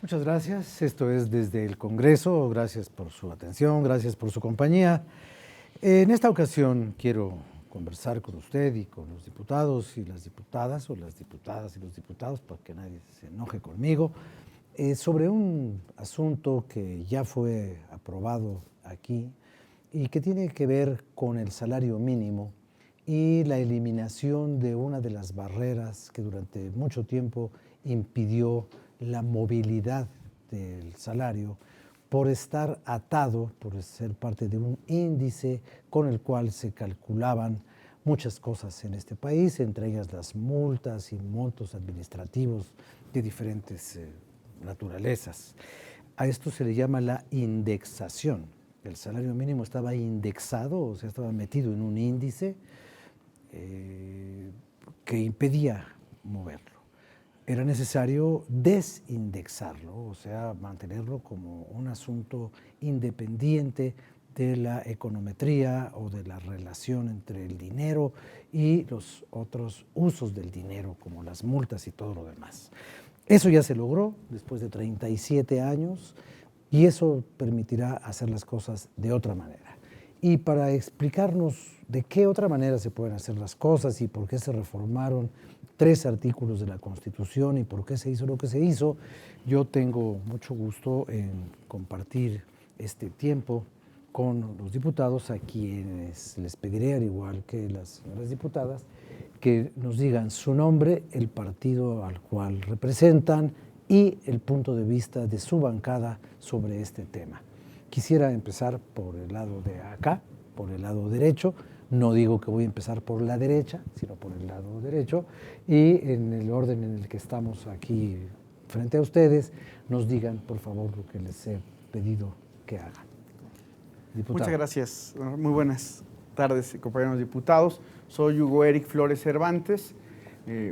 Muchas gracias. Esto es desde el Congreso. Gracias por su atención, gracias por su compañía. En esta ocasión quiero conversar con usted y con los diputados y las diputadas, o las diputadas y los diputados, para que nadie se enoje conmigo, sobre un asunto que ya fue aprobado aquí y que tiene que ver con el salario mínimo y la eliminación de una de las barreras que durante mucho tiempo impidió la movilidad del salario por estar atado, por ser parte de un índice con el cual se calculaban muchas cosas en este país, entre ellas las multas y montos administrativos de diferentes naturalezas. A esto se le llama la indexación. El salario mínimo estaba indexado, o sea, estaba metido en un índice que impedía moverlo. Era necesario desindexarlo, o sea, mantenerlo como un asunto independiente de la econometría o de la relación entre el dinero y los otros usos del dinero, como las multas y todo lo demás. Eso ya se logró después de 37 años y eso permitirá hacer las cosas de otra manera. Y para explicarnos de qué otra manera se pueden hacer las cosas y por qué se reformaron 3 artículos de la Constitución y por qué se hizo lo que se hizo, yo tengo mucho gusto en compartir este tiempo con los diputados, a quienes les pediré, al igual que las señoras diputadas, que nos digan su nombre, el partido al cual representan y el punto de vista de su bancada sobre este tema. Quisiera empezar por el lado de acá, por el lado derecho. No digo que voy a empezar por la derecha, sino por el lado derecho. Y en el orden en el que estamos aquí frente a ustedes, nos digan, por favor, lo que les he pedido que hagan. Diputado. Muchas gracias. Muy buenas tardes, compañeros diputados. Soy Hugo Eric Flores Cervantes.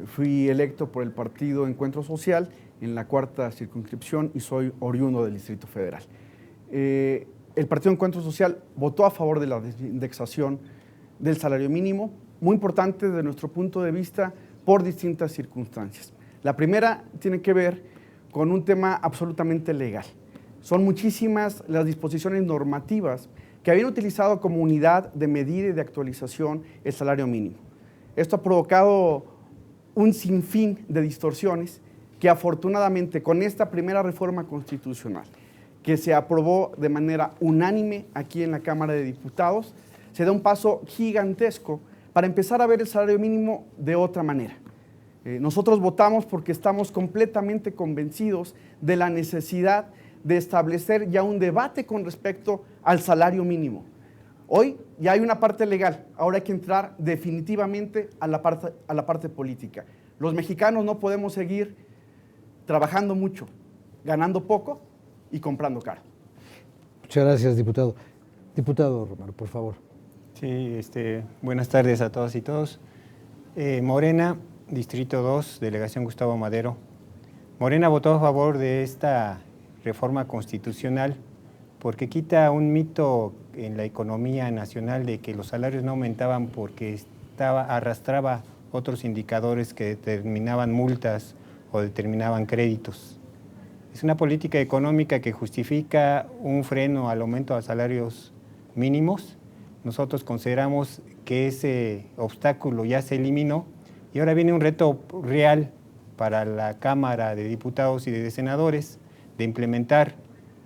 Fui electo por el partido Encuentro Social en la 4ª circunscripción y soy oriundo del Distrito Federal. El partido Encuentro Social votó a favor de la indexación del salario mínimo, muy importante desde nuestro punto de vista por distintas circunstancias. La primera tiene que ver con un tema absolutamente legal. Son muchísimas las disposiciones normativas que habían utilizado como unidad de medida y de actualización el salario mínimo. Esto ha provocado un sinfín de distorsiones que afortunadamente con esta primera reforma constitucional que se aprobó de manera unánime aquí en la Cámara de Diputados, se da un paso gigantesco para empezar a ver el salario mínimo de otra manera. Nosotros votamos porque estamos completamente convencidos de la necesidad de establecer ya un debate con respecto al salario mínimo. Hoy ya hay una parte legal, ahora hay que entrar definitivamente a la parte política. Los mexicanos no podemos seguir trabajando mucho, ganando poco y comprando caro. Muchas gracias, diputado. Diputado Romero, por favor. Sí, buenas tardes a todas y todos. Morena, Distrito 2, Delegación Gustavo Madero. Morena votó a favor de esta reforma constitucional porque quita un mito en la economía nacional de que los salarios no aumentaban porque arrastraba otros indicadores que determinaban multas o determinaban créditos. Es una política económica que justifica un freno al aumento de salarios mínimos. Nosotros consideramos que ese obstáculo ya se eliminó y ahora viene un reto real para la Cámara de Diputados y de Senadores de implementar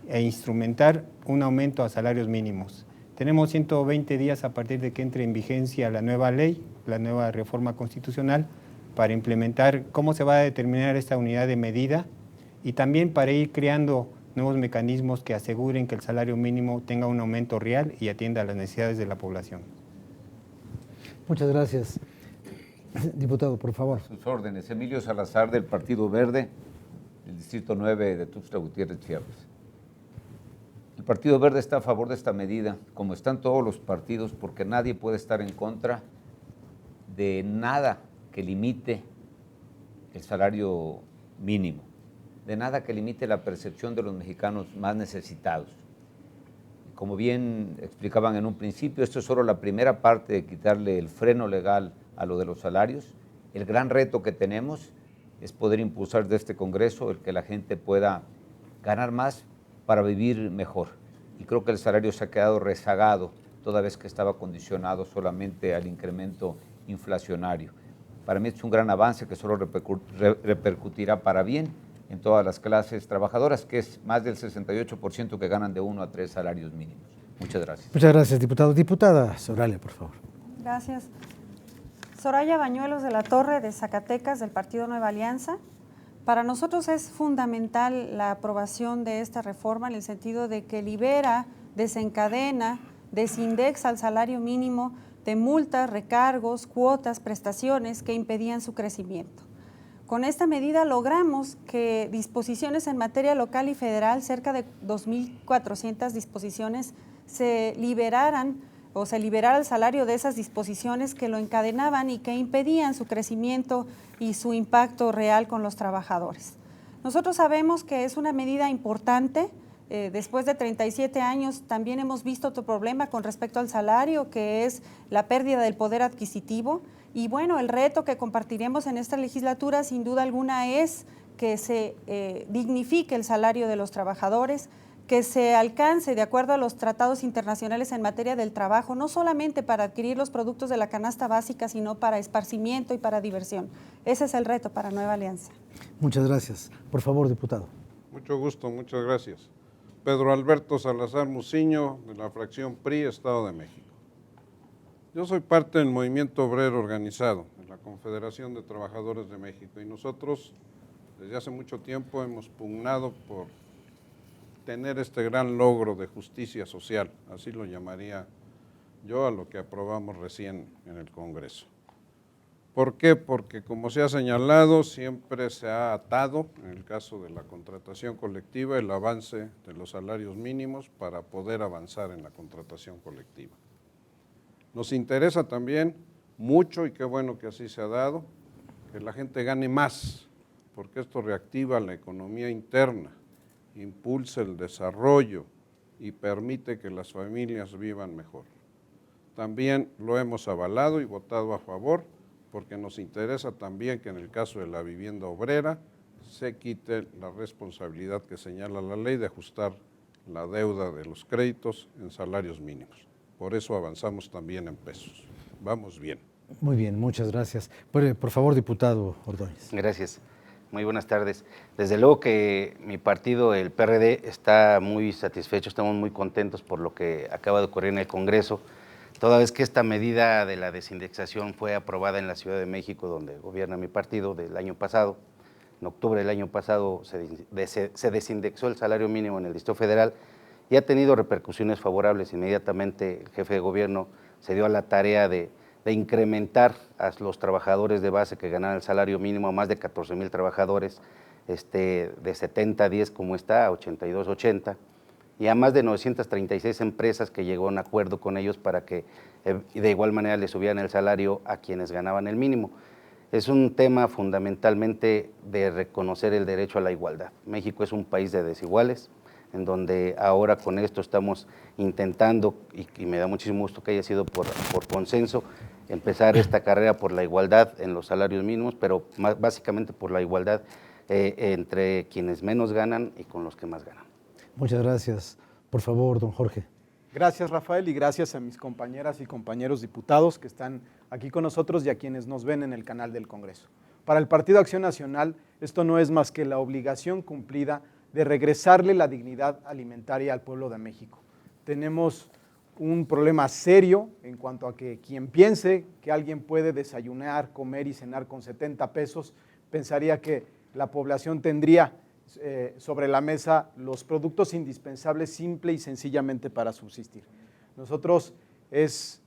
e instrumentar un aumento a salarios mínimos. Tenemos 120 días a partir de que entre en vigencia la nueva ley, la nueva reforma constitucional, para implementar cómo se va a determinar esta unidad de medida y también para ir creando nuevos mecanismos que aseguren que el salario mínimo tenga un aumento real y atienda a las necesidades de la población. Muchas gracias. Diputado, por favor. A sus órdenes. Emilio Salazar, del Partido Verde, del Distrito 9 de Tuxtla Gutiérrez, Chiapas. El Partido Verde está a favor de esta medida, como están todos los partidos, porque nadie puede estar en contra de nada que limite el salario mínimo, de nada que limite la percepción de los mexicanos más necesitados. Como bien explicaban en un principio, esto es solo la primera parte de quitarle el freno legal a lo de los salarios. El gran reto que tenemos es poder impulsar de este Congreso el que la gente pueda ganar más para vivir mejor. Y creo que el salario se ha quedado rezagado, toda vez que estaba condicionado solamente al incremento inflacionario. Para mí es un gran avance que solo repercutirá para bien en todas las clases trabajadoras, que es más del 68% que ganan de 1 a 3 salarios mínimos. Muchas gracias. Muchas gracias, diputado. Diputada Zoralia, por favor. Gracias. Soraya Bañuelos de la Torre, de Zacatecas, del Partido Nueva Alianza. Para nosotros es fundamental la aprobación de esta reforma en el sentido de que libera, desencadena, desindexa el salario mínimo de multas, recargos, cuotas, prestaciones que impedían su crecimiento. Con esta medida logramos que disposiciones en materia local y federal, cerca de 2.400 disposiciones, se liberaran o se liberara el salario de esas disposiciones que lo encadenaban y que impedían su crecimiento y su impacto real con los trabajadores. Nosotros sabemos que es una medida importante. Después de 37 años también hemos visto otro problema con respecto al salario, que es la pérdida del poder adquisitivo. Y bueno, el reto que compartiremos en esta legislatura sin duda alguna es que se dignifique el salario de los trabajadores, que se alcance de acuerdo a los tratados internacionales en materia del trabajo, no solamente para adquirir los productos de la canasta básica, sino para esparcimiento y para diversión. Ese es el reto para Nueva Alianza. Muchas gracias. Por favor, diputado. Mucho gusto, muchas gracias. Pedro Alberto Salazar Muciño, de la fracción PRI, Estado de México. Yo soy parte del movimiento obrero organizado, de la Confederación de Trabajadores de México, y nosotros desde hace mucho tiempo hemos pugnado por tener este gran logro de justicia social, así lo llamaría yo a lo que aprobamos recién en el Congreso. ¿Por qué? Porque como se ha señalado, siempre se ha atado, en el caso de la contratación colectiva, el avance de los salarios mínimos para poder avanzar en la contratación colectiva. Nos interesa también mucho, y qué bueno que así se ha dado, que la gente gane más, porque esto reactiva la economía interna, impulsa el desarrollo y permite que las familias vivan mejor. También lo hemos avalado y votado a favor, porque nos interesa también que en el caso de la vivienda obrera se quite la responsabilidad que señala la ley de ajustar la deuda de los créditos en salarios mínimos. Por eso avanzamos también en pesos. Vamos bien. Muy bien, muchas gracias. Por favor, diputado Ordóñez. Gracias. Muy buenas tardes. Desde luego que mi partido, el PRD, está muy satisfecho, estamos muy contentos por lo que acaba de ocurrir en el Congreso, toda vez que esta medida de la desindexación fue aprobada en la Ciudad de México, donde gobierna mi partido, del año pasado. En octubre del año pasado se desindexó el salario mínimo en el Distrito Federal y ha tenido repercusiones favorables. Inmediatamente el jefe de gobierno se dio a la tarea de incrementar a los trabajadores de base que ganan el salario mínimo a más de 14,000 trabajadores, de 70-10 como está, a 82-80, y a más de 936 empresas que llegó a un acuerdo con ellos para que de igual manera le subieran el salario a quienes ganaban el mínimo. Es un tema fundamentalmente de reconocer el derecho a la igualdad. México es un país de desiguales, en donde ahora con esto estamos intentando, y me da muchísimo gusto que haya sido por consenso, empezar esta carrera por la igualdad en los salarios mínimos, pero básicamente por la igualdad entre quienes menos ganan y con los que más ganan. Muchas gracias. Por favor, don Jorge. Gracias, Rafael, y gracias a mis compañeras y compañeros diputados que están aquí con nosotros y a quienes nos ven en el canal del Congreso. Para el Partido Acción Nacional, esto no es más que la obligación cumplida de regresarle la dignidad alimentaria al pueblo de México. Tenemos un problema serio en cuanto a que quien piense que alguien puede desayunar, comer y cenar con 70 pesos, pensaría que la población tendría sobre la mesa los productos indispensables simple y sencillamente para subsistir. Nosotros es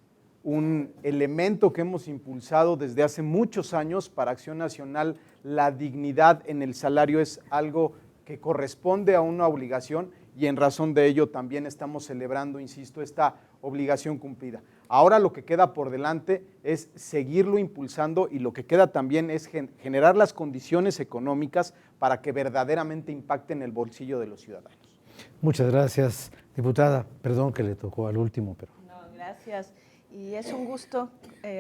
un elemento que hemos impulsado desde hace muchos años para Acción Nacional. La dignidad en el salario es algo que corresponde a una obligación y en razón de ello también estamos celebrando, insisto, esta obligación cumplida. Ahora lo que queda por delante es seguirlo impulsando y lo que queda también es generar las condiciones económicas para que verdaderamente impacten el bolsillo de los ciudadanos. Muchas gracias, diputada. Perdón que le tocó al último, pero... No, gracias. Y es un gusto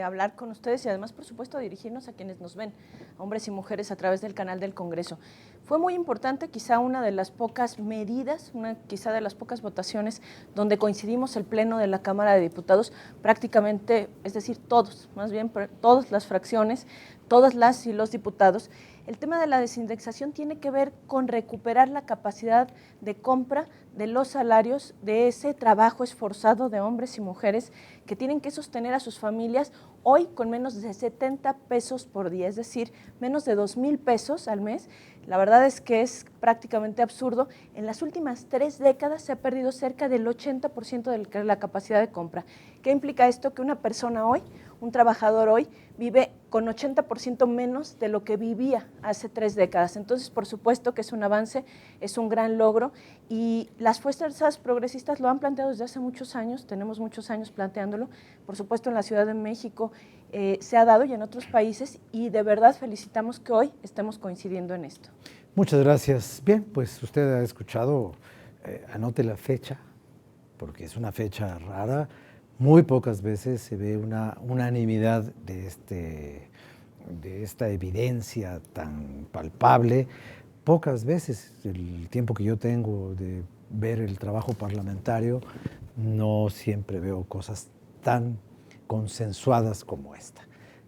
hablar con ustedes y además, por supuesto, dirigirnos a quienes nos ven, hombres y mujeres a través del canal del Congreso. Fue muy importante, quizá una de las pocas medidas, quizá de las pocas votaciones donde coincidimos el Pleno de la Cámara de Diputados, prácticamente, es decir, todos, más bien todas las fracciones, todas las y los diputados. El tema de la desindexación tiene que ver con recuperar la capacidad de compra de los salarios de ese trabajo esforzado de hombres y mujeres que tienen que sostener a sus familias hoy con menos de 70 pesos por día, es decir, menos de 2,000 pesos al mes. La verdad es que es prácticamente absurdo. En las últimas 3 décadas se ha perdido cerca del 80% de la capacidad de compra. ¿Qué implica esto? Que una persona hoy, un trabajador hoy, vive con 80% menos de lo que vivía hace 3 décadas. Entonces, por supuesto que es un avance, es un gran logro y las fuerzas progresistas lo han planteado desde hace muchos años, tenemos muchos años planteándolo, por supuesto en la Ciudad de México se ha dado y en otros países y de verdad felicitamos que hoy estemos coincidiendo en esto. Muchas gracias. Bien, pues usted ha escuchado, anote la fecha, porque es una fecha rara. Muy pocas veces se ve una unanimidad de esta evidencia tan palpable. Pocas veces, el tiempo que yo tengo de ver el trabajo parlamentario, no siempre veo cosas tan consensuadas como esta.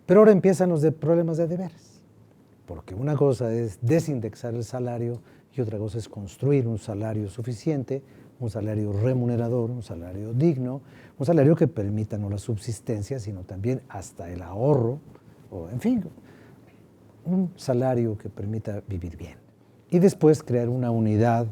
Pero ahora empiezan los problemas de veras, porque una cosa es desindexar el salario y otra cosa es construir un salario suficiente, un salario remunerador, un salario digno, un salario que permita no la subsistencia, sino también hasta el ahorro, o en fin, un salario que permita vivir bien. Y después crear una unidad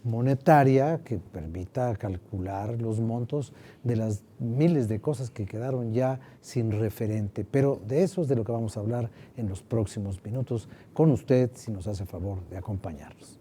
monetaria que permita calcular los montos de las miles de cosas que quedaron ya sin referente. Pero de eso es de lo que vamos a hablar en los próximos minutos con usted, si nos hace favor de acompañarnos.